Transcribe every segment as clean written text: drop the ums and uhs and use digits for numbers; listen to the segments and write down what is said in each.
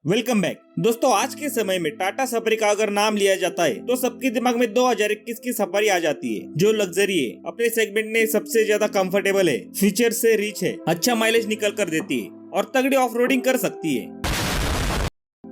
Welcome back दोस्तों। आज के समय में टाटा सफारी का अगर नाम लिया जाता है तो सबके दिमाग में 2021 की सफारी आ जाती है, जो लग्जरी है, अपने सेगमेंट में सबसे ज्यादा कंफर्टेबल है, फीचर से रिच है, अच्छा माइलेज निकल कर देती है और तगड़ी ऑफ रोडिंग कर सकती है।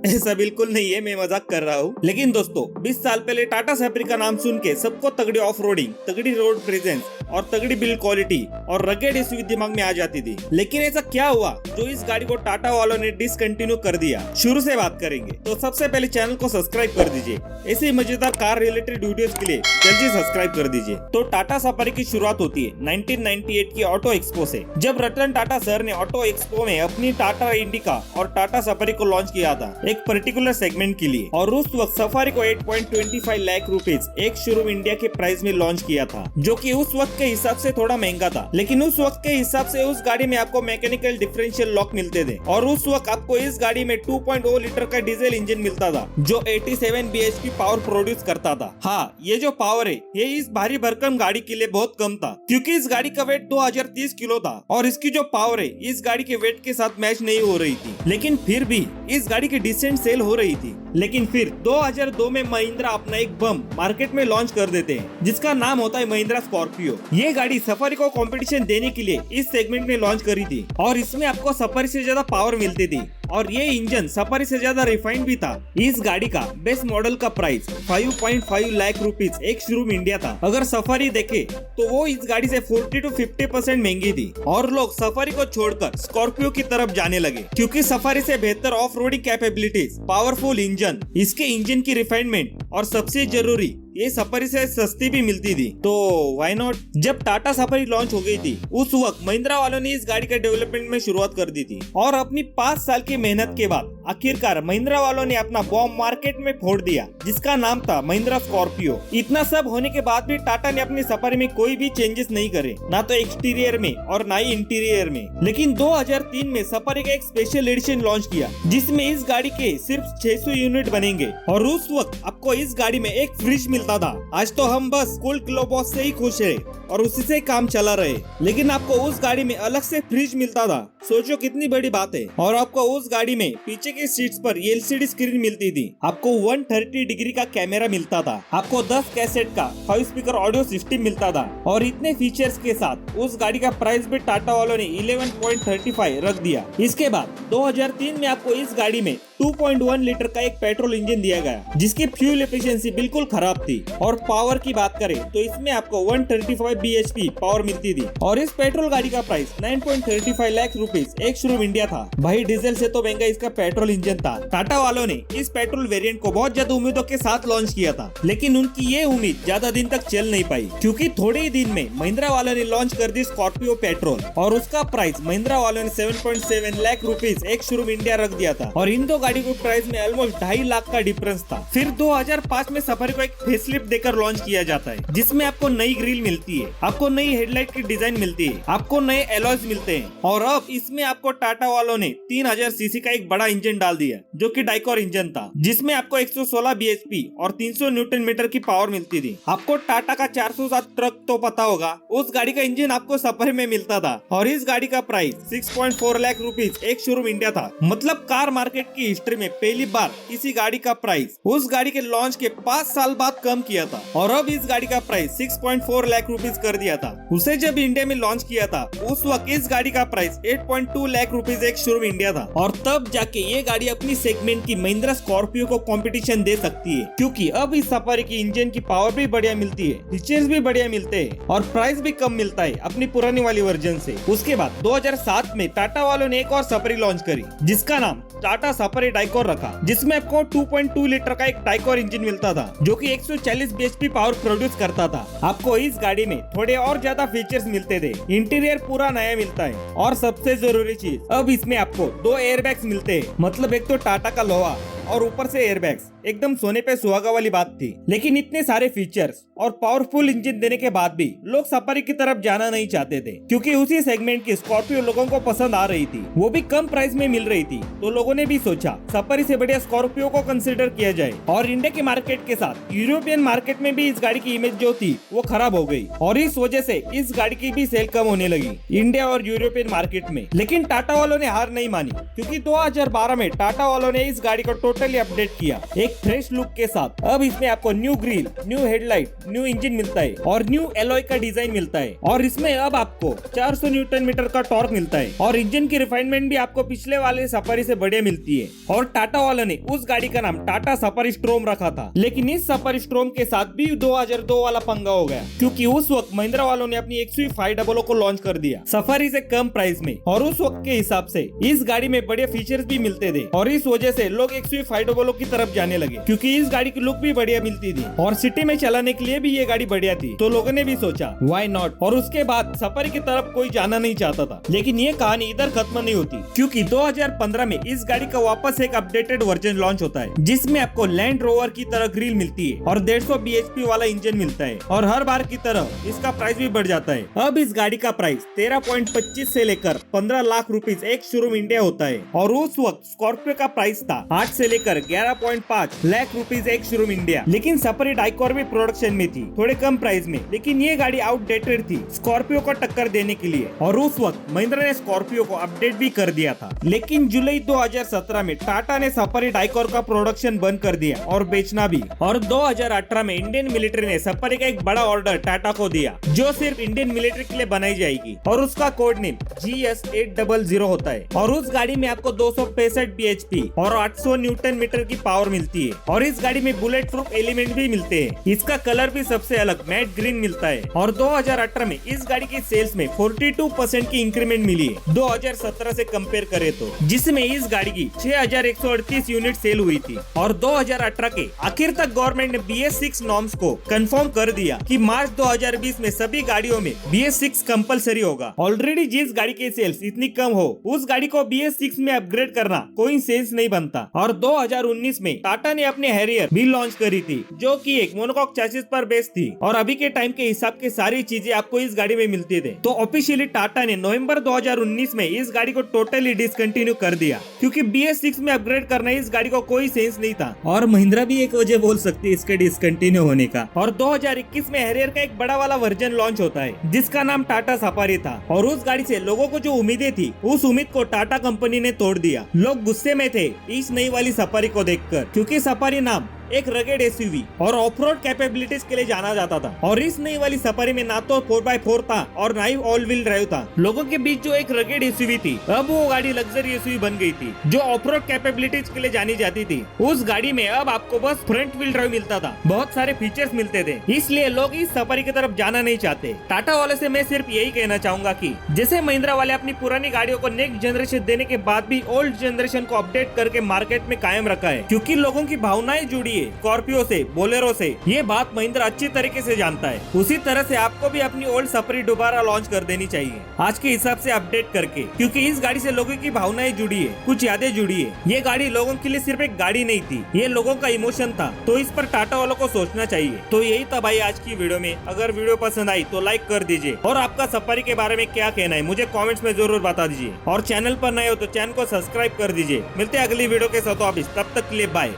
ऐसा बिल्कुल नहीं है, मैं मजाक कर रहा हूँ। लेकिन दोस्तों 20 साल पहले टाटा सफारी का नाम सुन के सबको तगड़ी ऑफ रोडिंग, तगड़ी रोड प्रेजेंस और तगड़ी बिल्ड क्वालिटी और रगेड एसयूवी दिमाग में आ जाती थी। लेकिन ऐसा क्या हुआ जो इस गाड़ी को टाटा वालों ने डिसकंटिन्यू कर दिया? शुरू से बात करेंगे तो सबसे पहले चैनल को सब्सक्राइब कर दीजिए। ऐसे मजेदार कार रिलेटेड वीडियोस के लिए जल्दी सब्सक्राइब कर दीजिए। तो टाटा सफारी की शुरुआत होती है 1998 की ऑटो एक्सपो से, जब रतन टाटा सर ने ऑटो एक्सपो में अपनी टाटा इंडिका और टाटा सफारी को लॉन्च किया था एक पर्टिकुलर सेगमेंट के लिए। और उस वक्त सफारी को 8.25 लाख रुपीज एक शोरूम इंडिया के प्राइस में लॉन्च किया था, जो कि उस वक्त के हिसाब से थोड़ा महंगा था। लेकिन उस वक्त के हिसाब से उस गाड़ी में आपको मैकेनिकल डिफरेंशियल लॉक मिलते थे और उस वक्त आपको इस गाड़ी में 2.0 लीटर का डीजल इंजन मिलता था जो 87 bhp पावर प्रोड्यूस करता था। हाँ, ये जो पावर है ये इस भारी भरकम गाड़ी के लिए बहुत कम था, क्योंकि इस गाड़ी का वेट 2030 किलो था और इसकी जो पावर है इस गाड़ी के वेट के साथ मैच नहीं हो रही थी। लेकिन फिर भी इस गाड़ी की डिसेंट सेल हो रही थी। लेकिन फिर 2002 में महिंद्रा अपना एक बम मार्केट में लॉन्च कर देते हैं, जिसका नाम होता है महिंद्रा स्कॉर्पियो। ये गाड़ी सफारी को कंपटीशन देने के लिए इस सेगमेंट में लॉन्च करी थी और इसमें आपको सफारी से ज्यादा पावर मिलती थी और ये इंजन सफारी से ज्यादा रिफाइंड भी था। इस गाड़ी का बेस्ट मॉडल का प्राइस 5.5 लाख रुपीज एक शोरूम इंडिया था। अगर सफारी देखे तो वो इस गाड़ी से 40 to 50% महंगी थी और लोग सफारी को छोड़कर स्कॉर्पियो की तरफ जाने लगे, क्योंकि सफारी से बेहतर off roading capabilities, powerful engine, इसके इंजन की रिफाइनमेंट और सबसे जरूरी ये सफारी से सस्ती भी मिलती थी। तो व्हाई नॉट? जब टाटा सफारी लॉन्च हो गई थी उस वक्त महिंद्रा वालों ने इस गाड़ी के डेवलपमेंट में शुरुआत कर दी थी और अपनी 5 साल की मेहनत के बाद आखिरकार महिंद्रा वालों ने अपना बॉम्ब मार्केट में फोड़ दिया, जिसका नाम था महिंद्रा स्कॉर्पियो। इतना सब होने के बाद भी टाटा ने अपनी सफारी में कोई भी चेंजेस नहीं करे, ना तो एक्सटीरियर में और ना ही इंटीरियर में। लेकिन 2003 में सफारी का एक स्पेशल एडिशन लॉन्च किया, जिसमें इस गाड़ी के सिर्फ 600 यूनिट बनेंगे और उस वक्त आपको इस गाड़ी में एक फ्रिज मिलता था। आज तो हम बस कूल किलोबॉस से ही खुश है और उसी से काम चला रहे, लेकिन आपको उस गाड़ी में अलग से फ्रिज मिलता था। सोचो कितनी बड़ी बात है। और आपको उस गाड़ी में पीछे की सीट्स पर एलसीडी स्क्रीन मिलती थी, आपको 130 डिग्री का कैमरा मिलता था, आपको 10 कैसेट का 5 स्पीकर ऑडियो सिस्टम मिलता था और इतने फीचर्स के साथ उस गाड़ी का प्राइस भी टाटा वालों ने 11.35 रख दिया। इसके बाद 2003 में आपको इस गाड़ी में 2.1 लीटर का एक पेट्रोल इंजन दिया गया, जिसकी फ्यूल एफिशिएंसी बिल्कुल खराब थी। और पावर की बात करें तो इसमें आपको 135 bhp पावर मिलती थी और इस पेट्रोल गाड़ी का प्राइस 9.35 लाख रुपीज एक शोरूम इंडिया था। भाई डीजल से तो महंगा इसका पेट्रोल इंजन था। टाटा वालों ने इस पेट्रोल वेरिएंट को बहुत ज्यादा उम्मीदों के साथ लॉन्च किया था, लेकिन उनकी ये उम्मीद ज्यादा दिन तक चल नहीं पाई, क्योंकि थोड़े ही दिन में महिंद्रा वालों ने लॉन्च कर दी स्कॉर्पियो पेट्रोल और उसका प्राइस महिंद्रा वालों ने 7.7 लाख रुपीज एक शोरूम इंडिया रख दिया था और इन दो गाड़ी को प्राइस में ऑलमोस्ट 2.5 लाख का डिफरेंस था। फिर 2005 में सफारी को एक फेसलिफ्ट देकर लॉन्च किया जाता है, जिसमें आपको नई ग्रिल मिलती है, आपको नई हेडलाइट की डिजाइन मिलती है, आपको नए एलॉयज मिलते हैं और अब इसमें आपको टाटा वालों ने 3000 सीसी का एक बड़ा इंजन डाल दिया, जो कि डाइकोर इंजन था, जिसमें आपको 116 bhp और 300 न्यूटन मीटर की पावर मिलती थी। आपको टाटा का 407 ट्रक तो पता होगा, उस गाड़ी का इंजन आपको सफारी में मिलता था और इस गाड़ी का प्राइस 6.4 लाख रुपीज एक शोरूम इंडिया था। मतलब कार मार्केट की हिस्ट्री में पहली बार किसी गाड़ी का प्राइस उस गाड़ी के लॉन्च के 5 साल बाद कम किया था और अब इस गाड़ी का प्राइस 6.4 लाख रुपीज कर दिया था। उसे जब इंडिया में लॉन्च किया था उस वक्त इस गाड़ी का प्राइस 8.2 लाख रुपीज एक शोरूम इंडिया था और तब जाके ये गाड़ी अपनी सेगमेंट की महिंद्रा स्कॉर्पियो को कंपटीशन दे सकती है, क्योंकि अब इस सफारी की इंजन की पावर भी बढ़िया मिलती है, फीचर्स भी बढ़िया मिलते हैं और प्राइस भी कम मिलता है अपनी पुरानी वाली वर्जन से। उसके बाद 2007 में टाटा वालों ने एक और सफारी लॉन्च करी, जिसका नाम टाटा सफारी डाइकोर रखा, जिसमें आपको 2.2 लीटर का एक डाइकोर इंजन मिलता था, जो कि 140 bhp पावर प्रोड्यूस करता था। आपको इस गाड़ी में थोड़े और ज्यादा फीचर्स मिलते थे, इंटीरियर पूरा नया मिलता है और सबसे जरूरी चीज, अब इसमें आपको 2 एयरबैग्स मिलते हैं। मतलब एक तो टाटा का लोहा और ऊपर से एयरबैग्स, एकदम सोने पे सुहागा वाली बात थी। लेकिन इतने सारे फीचर्स और पावरफुल इंजन देने के बाद भी लोग सफारी की तरफ जाना नहीं चाहते थे, क्योंकि उसी सेगमेंट की स्कॉर्पियो लोगों को पसंद आ रही थी, वो भी कम प्राइस में मिल रही थी। तो लोगों ने भी सोचा सफारी से बढ़िया स्कॉर्पियो को कंसिडर किया जाए। और इंडिया के मार्केट के साथ यूरोपियन मार्केट में भी इस गाड़ी की इमेज जो थी वो खराब हो गई, और इस वजह से इस गाड़ी की भी सेल कम होने लगी इंडिया और यूरोपियन मार्केट में। लेकिन टाटा वालों ने हार नहीं मानी, क्योंकि 2012 में टाटा वालों ने इस गाड़ी को टोटली अपडेट किया एक फ्रेश लुक के साथ। अब इसमें आपको new grill, new headlight, new engine मिलता है और न्यू एलॉय का डिजाइन मिलता है। और इसमें अब आपको 400 न्यूटन मीटर का टॉर्क मिलता है और इंजन की रिफाइनमेंट भी आपको पिछले वाले सफारी से बढ़िया मिलती है। और टाटा वालों ने उस गाड़ी का नाम टाटा सफारी स्ट्रोम रखा था। लेकिन इस सफारी स्ट्रोम के साथ भी 2002 वाला पंगा हो गया, क्योंकि उस वक्त महिंद्रा वालों ने अपनी XUV500 को लॉन्च कर दिया सफारी से कम प्राइस में। और उस वक्त के हिसाब से इस गाड़ी में बढ़िया फीचर्स भी मिलते थे, और इस वजह से लोग XUV500 की तरफ जाने लगे, क्योंकि इस गाड़ी की लुक भी बढ़िया मिलती थी और सिटी में चलाने के लिए भी ये गाड़ी बढ़िया थी। तो लोगों ने भी सोचा व्हाई नॉट, और उसके बाद सफारी की तरफ कोई जाना नहीं चाहता था। लेकिन ये कहानी इधर खत्म नहीं होती, क्योंकि 2015 में इस गाड़ी का वापस एक अपडेटेड वर्जन लॉन्च होता है, जिसमें आपको लैंड रोवर की तरह ग्रिल मिलती है और 150 bhp वाला इंजन मिलता है। और हर बार की तरह इसका प्राइस भी बढ़ जाता है। अब इस गाड़ी का प्राइस 13.25 से लेकर 15 लाख रुपीज एक शोरूम इंडिया होता है, और उस वक्त स्कॉर्पियो का प्राइस था 8 से लेकर 11.5 लाख रुपीज एक शोरूम इंडिया। लेकिन सफारी डाइकॉर भी प्रोडक्शन में थी, थोड़े कम प्राइस में। लेकिन ये गाड़ी आउटडेटेड थी स्कॉर्पियो को टक्कर देने के लिए, और उस वक्त महिंद्रा ने स्कॉर्पियो को अपडेट भी कर दिया था। लेकिन जुलाई 2017 में टाटा ने सफारी डाइकॉर का प्रोडक्शन बंद कर दिया और बेचना भी। और 2018 में इंडियन मिलिट्री ने सफारी का एक बड़ा ऑर्डर टाटा को दिया, जो सिर्फ इंडियन मिलिट्री के लिए बनाई जाएगी, और उसका कोड नेम GS800 होता है। और उस गाड़ी में आपको 265 bhp और 800 न्यूटन मीटर की पावर मिलती है, और इस गाड़ी में बुलेट प्रूफ एलिमेंट भी मिलते हैं। इसका कलर भी सबसे अलग मैट ग्रीन मिलता है। और 2018 में इस गाड़ी की सेल्स में 42% की इंक्रीमेंट मिली है 2017 से कंपेयर करें तो, जिसमें इस गाड़ी की 6138 यूनिट सेल हुई थी। और 2018 के आखिर तक गवर्नमेंट ने BS6 नॉर्म्स को कंफर्म कर दिया कि मार्च 2020 में सभी गाड़ियों में BS6 कंपलसरी होगा। ऑलरेडी जिस गाड़ी की सेल्स इतनी कम हो, उस गाड़ी को BS6 में अपग्रेड करना कोई सेंस नहीं बनता। और 2019 में टाटा ने अपने हैरियर भी लॉन्च करी थी, जो कि एक मोनोकॉक चैसिस पर बेस्ड थी, और अभी के टाइम के हिसाब के सारी चीजें आपको इस गाड़ी में मिलती थे। तो ऑफिशियली टाटा ने नवंबर 2019 में इस गाड़ी को टोटली डिसकंटिन्यू कर दिया, क्योंकि BS6 में अपग्रेड करना इस गाड़ी को कोई सेंस नहीं था। और महिंद्रा भी एक वजह बोल सकती है इसके डिसकंटिन्यू होने का। और 2021 में हैरियर का एक बड़ा वाला वर्जन लॉन्च होता है, जिसका नाम टाटा सफारी था। और उस गाड़ी से लोगों को जो उम्मीदें थी, उस उम्मीद को टाटा कंपनी ने तोड़ दिया। लोग गुस्से में थे इस नई वाली सफारी को देखकर, क्योंकि सफारी नाम एक रगेड SUV और ऑफ रोड कैपेबिलिटीज के लिए जाना जाता था। और इस नई वाली सफारी में ना तो 4x4 था और ना ही ऑल व्हील ड्राइव था। लोगों के बीच जो एक रगेड SUV थी, अब वो गाड़ी लग्जरी SUV बन गई थी, जो ऑफ रोड कैपेबिलिटीज के लिए जानी जाती थी। उस गाड़ी में अब आपको बस फ्रंट व्हील ड्राइव मिलता था, बहुत सारे फीचर्स मिलते थे, इसलिए लोग इस सफारी की तरफ जाना नहीं चाहते। टाटा वाले से मैं सिर्फ यही कहना चाहूंगा कि जैसे महिंद्रा वाले अपनी पुरानी गाड़ियों को नेक्स्ट जनरेशन देने के बाद भी ओल्ड जनरेशन को अपडेट करके मार्केट में कायम रखा है, क्योंकि लोगों की भावनाएं जुड़ी है स्कॉर्पियो से, बोलेरो से। ये बात महिंद्रा अच्छी तरीके से जानता है। उसी तरह से आपको भी अपनी ओल्ड सफारी दोबारा लॉन्च कर देनी चाहिए आज के हिसाब से अपडेट करके, क्योंकि इस गाड़ी से लोगों की भावनाएं जुड़ी है, कुछ यादें जुड़ी है। ये गाड़ी लोगों के लिए सिर्फ एक गाड़ी नहीं थी, ये लोगों का इमोशन था। तो इस पर टाटा वालों को सोचना चाहिए। तो यही था भाई आज की वीडियो में। अगर वीडियो पसंद आई तो लाइक कर दीजिए, और आपका सफारी के बारे में क्या कहना है मुझे कमेंट्स में जरूर बता दीजिए। और चैनल पर नए हो तो चैनल को सब्सक्राइब कर दीजिए। मिलते हैं अगली वीडियो के साथ, तब तक के लिए बाय।